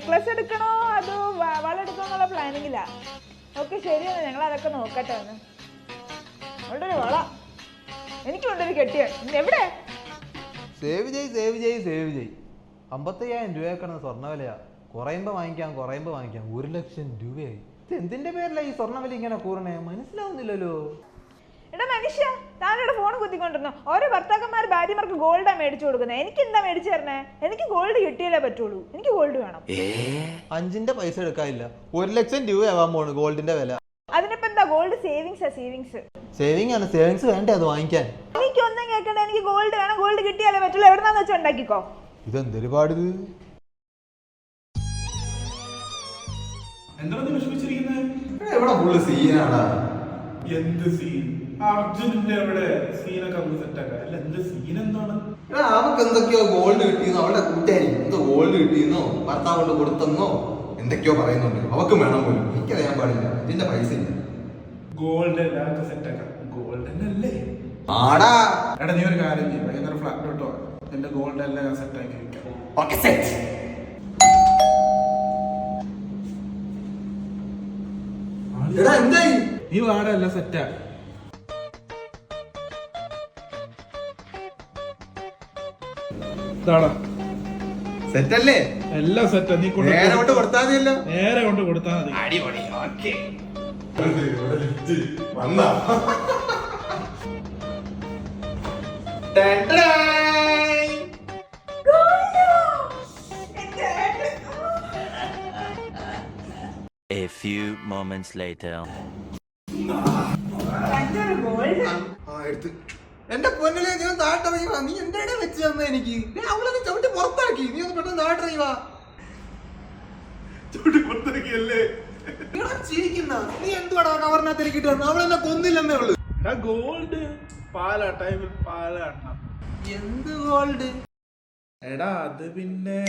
Necklace എടുക്കണോ അതോ വളെടുക്കണോ എന്നുള്ള പ്ലാനിങ്ങിലാ. ഓക്കെ ശരിയാണ്, ഞങ്ങൾ അതൊക്കെ നോക്കട്ടെ. ഒന്ന് അവിടെ ഒരു വള എനിക്ക് കൊണ്ടൊരു കെട്ടിയ എവിടെ സേവ് ചെയ് 55,000 രൂപയൊക്കെയാണ് സ്വർണ്ണ വിലയാ. കുറയുമ്പോ വാങ്ങിക്കാം 1 ലക്ഷം രൂപയായി. എന്തിന്റെ പേരില ഈ സ്വർണ്ണ വില ഇങ്ങനെ കൂറണേ മനസ്സിലാവുന്നില്ലല്ലോ. എടാ മനുഷ്യ, താനോട് ഫോൺ കുത്തിക്കൊണ്ടിരുന്നോ? ഓരോ ഭർത്താക്കന്മാർ ഭാര്യമാർക്ക് ഗോൾഡാ മേടിച്ചു കൊടുക്കുന്നത്. എനിക്ക് എന്താ മേടിച്ചു തരണേ? എനിക്ക് ഗോൾഡ് കിട്ടിയാലേ പറ്റുള്ളൂ. എനിക്ക് ഗോൾഡ് വേണം. 5ന്റെ പൈസ എടുക്കാനില്ല, 1 ലക്ഷം രൂപയാവാൻ പോണ് ഗോൾഡിന്റെ വില. അതിനിപ്പോ എന്താ? ഗോൾഡ് സേവിങ്സ് ആണ്. സേവിങ്സ് വേണ്ടേ അത് വാങ്ങിക്കാൻ? എനിക്ക് ഒന്നും കേൾക്കണ്ട, എനിക്ക് ഗോൾഡ് വേണം. ഗോൾഡ് കിട്ടിയാലേ പറ്റുള്ളൂ. എവിടെന്നാന്ന് വെച്ചാൽ ഉണ്ടാക്കിക്കോ. ഇതെന്തൊരു പാടിത്. എവിടെ ഫുള്ള് സീനാടാ? എന്ത് സീൻ? അർജുനന്റെ എവിടെ സീനൊക്കെ സെറ്റാക്കാം. അല്ല എന്ത് സീൻ എന്താണ്? അവർക്ക് എന്തൊക്കെയോ ഗോൾഡ് കിട്ടിയെന്നോ, അവളുടെ കൂട്ടുകാരി എന്തോ ഗോൾഡ് കിട്ടിയെന്നോ, ഭർത്താവ് കൊണ്ട് കൊടുത്തെന്നോ എന്തൊക്കെയോ പറയുന്നുണ്ട്. അവക്ക് വേണം പോലും. എനിക്കറിയാൻ പാടില്ല, ഇതിന്റെ പൈസ ഇല്ല. ഗോൾഡ് എല്ലാവർക്കും സെറ്റാക്കാം. ഗോൾഡ് അല്ലേ ആടാ. എടാ നീ ഒരു കാര്യം ചെയ്യും, വൈകുന്നേരം ഫ്ലാറ്റ് കിട്ടോ, എന്റെ ഗോൾഡ് എല്ലാം ഞാൻ സെറ്റാക്കി വെക്കാം. Okay set. എടാ എന്തായി? നീ വാട എല്ലാം സെറ്റാ. സെറ്റ് അല്ലേ? എല്ലാം സെറ്റാ. നീ നേരെ കൊണ്ട് കൊടുത്താൽ മതിയല്ലോ. നേരെ കൊണ്ട് കൊടുത്താൽ മതി. അടിപൊളി. ഓക്കേ വന്നാ A few moments later. എന്റെ പൊന്നിലെ നീ ഒന്ന് താട്ടറിയുവാ. നീ എന്താണ് വെച്ച് തന്ന എനിക്ക്? അവളൊന്ന് ചവിട്ടി പുറത്താക്കി. നീ ഒന്ന് പെട്ടെന്ന് താട്ടറിയുവാ. ചവിട്ടി പുറത്താക്കിയല്ലേ? നീ എന്തുവാടാ കവറിനകത്ത് ഇരിക്കിട്ട് വന്ന? അവളെന്നെ കൊന്നില്ലെന്നേ ഉള്ളു. ഗോൾഡ് പാലാ ടൈമിൽ പാലാ. എന്ത് ഗോൾഡ്? എടാ അത് പിന്നെ